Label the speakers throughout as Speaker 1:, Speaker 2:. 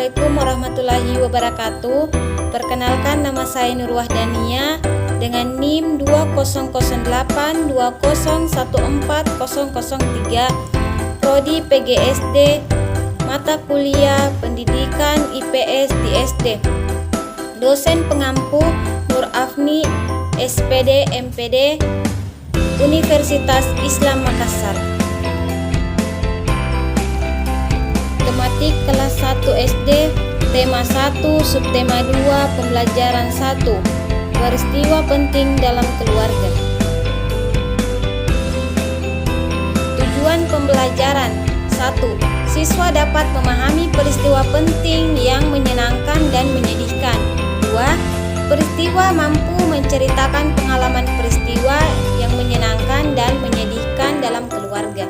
Speaker 1: Assalamualaikum warahmatullahi wabarakatuh. Perkenalkan, nama saya Nur Wahdania dengan NIM 200820140003, Prodi PGSD, mata kuliah Pendidikan IPS di SD. Dosen pengampu Nur Afni, SPD MPD, Universitas Islam Makassar. Tematik kelas 1 SD, tema 1, subtema 2, pembelajaran 1, peristiwa penting dalam keluarga. Tujuan pembelajaran: 1. Siswa dapat memahami peristiwa penting yang menyenangkan dan menyedihkan. 2. Peristiwa mampu menceritakan pengalaman peristiwa yang menyenangkan dan menyedihkan dalam keluarga.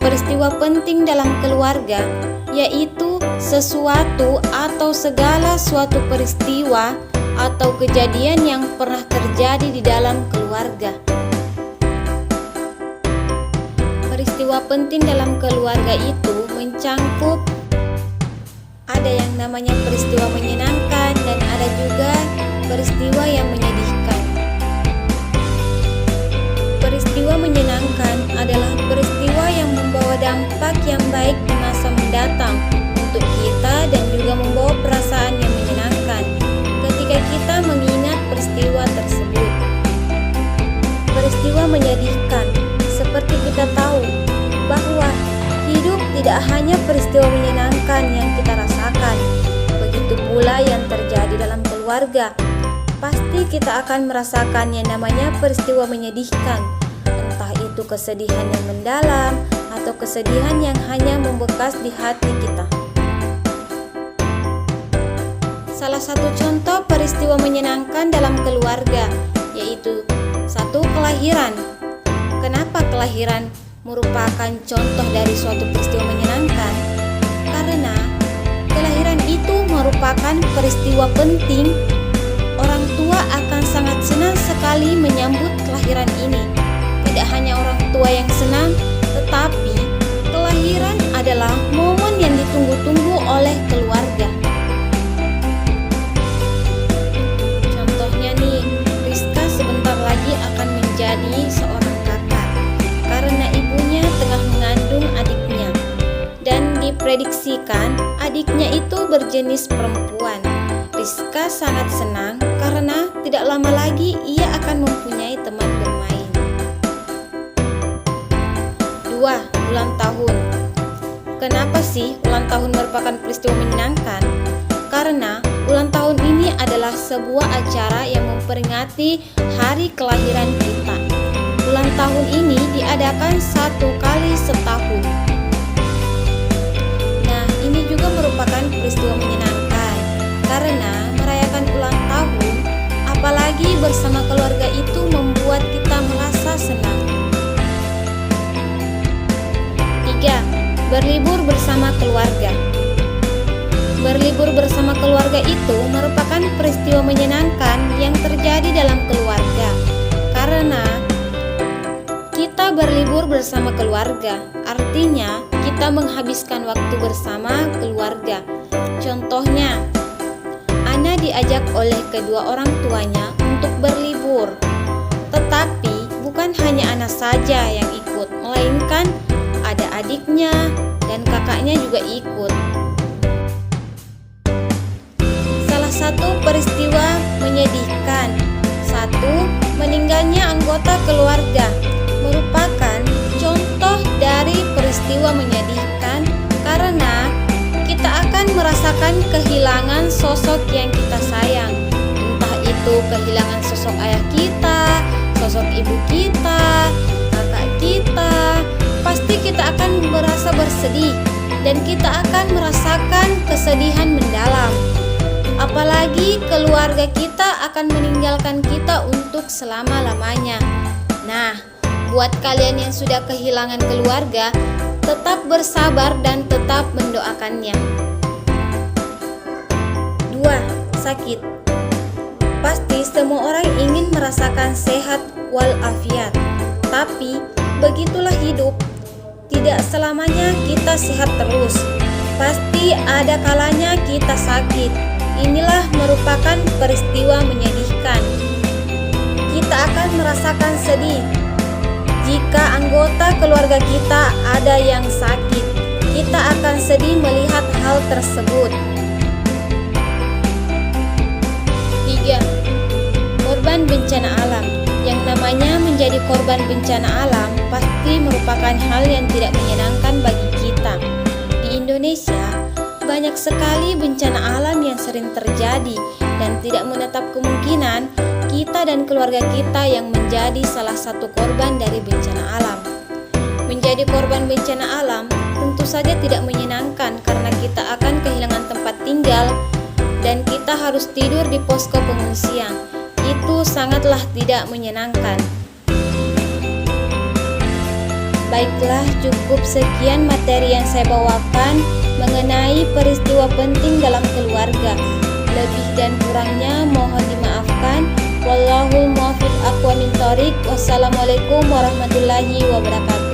Speaker 1: Peristiwa penting dalam keluarga yaitu sesuatu atau segala suatu peristiwa atau kejadian yang pernah terjadi di dalam keluarga. Peristiwa penting dalam keluarga itu mencangkup ada yang namanya peristiwa menyenangkan dan ada juga peristiwa yang menyedihkan. Peristiwa menyenangkan adalah peristiwa yang membawa dampak yang baik di masa mendatang untuk kita dan juga membawa perasaan yang menyenangkan ketika kita mengingat peristiwa tersebut. Peristiwa menyedihkan, seperti kita tahu bahwa hidup tidak hanya peristiwa menyenangkan yang kita rasakan, begitu pula yang terjadi dalam keluarga. Pasti kita akan merasakan yang namanya peristiwa menyedihkan, entah itu kesedihan yang mendalam atau kesedihan yang hanya membekas di hati kita. Salah satu contoh peristiwa menyenangkan dalam keluarga yaitu 1. Kelahiran. Kenapa kelahiran merupakan contoh dari suatu peristiwa menyenangkan? Karena kelahiran itu merupakan peristiwa penting. Orang tua akan sangat senang sekali menyambut kelahiran ini. Tidak hanya orang tua yang senang, tetapi kelahiran adalah momen yang ditunggu-tunggu oleh keluarga. Contohnya nih, Rizka sebentar lagi akan menjadi seorang kakak karena ibunya tengah mengandung adiknya, dan diprediksikan adiknya itu berjenis perempuan. Rizka sangat senang karena tidak lama lagi ia akan mempunyai teman bermain. 2. Ulang tahun. Kenapa sih ulang tahun merupakan peristiwa menyenangkan? Karena ulang tahun ini adalah sebuah acara yang memperingati hari kelahiran kita. Ulang tahun ini diadakan 1 kali setahun. Nah, ini juga merupakan peristiwa menyenangkan karena merayakan ulang tahun, apalagi bersama keluarga, itu membuat kita merasa senang. 3. Berlibur bersama keluarga. Berlibur bersama keluarga itu merupakan peristiwa menyenangkan yang terjadi dalam keluarga karena kita berlibur bersama keluarga, artinya kita menghabiskan waktu bersama keluarga. Contohnya, Ana diajak oleh kedua orang tuanya untuk berlibur. Tetapi bukan hanya Ana saja yang ikut, melainkan ada adiknya dan kakaknya juga ikut. Salah satu peristiwa menyedihkan: 1. Meninggalnya anggota keluarga merupakan contoh dari peristiwa menyedihkan karena kita akan merasakan kehilangan sosok yang kita sayang. Entah itu kehilangan sosok ayah kita, sosok ibu kita, kakak kita. Pasti kita akan merasa bersedih dan kita akan merasakan kesedihan mendalam. Apalagi keluarga kita akan meninggalkan kita untuk selama-lamanya. Nah, buat kalian yang sudah kehilangan keluarga, tetap bersabar dan tetap mendoakannya. 2. Sakit. Pasti semua orang ingin merasakan sehat walafiat, tapi begitulah hidup. Tidak selamanya kita sehat terus. Pasti ada kalanya kita sakit. Inilah merupakan peristiwa menyedihkan. Kita akan merasakan sedih jika anggota keluarga kita ada yang sakit. Kita akan sedih melihat hal tersebut. 3. Korban bencana alam. Yang namanya menjadi korban bencana alam pasti merupakan hal yang tidak menyenangkan bagi kita. Di Indonesia, banyak sekali bencana alam yang sering terjadi dan tidak menetap kemungkinan kita dan keluarga kita yang menjadi salah satu korban dari bencana alam. Menjadi korban bencana alam tentu saja tidak menyenangkan karena kita akan kehilangan tempat tinggal dan kita harus tidur di posko pengungsian. Itu sangatlah tidak menyenangkan. Baiklah, cukup sekian materi yang saya bawakan mengenai peristiwa penting dalam keluarga. Lebih dan kurangnya mohon dimaafkan. Wallahul muwaffiq aqwamit thoriq. Wassalamualaikum warahmatullahi wabarakatuh.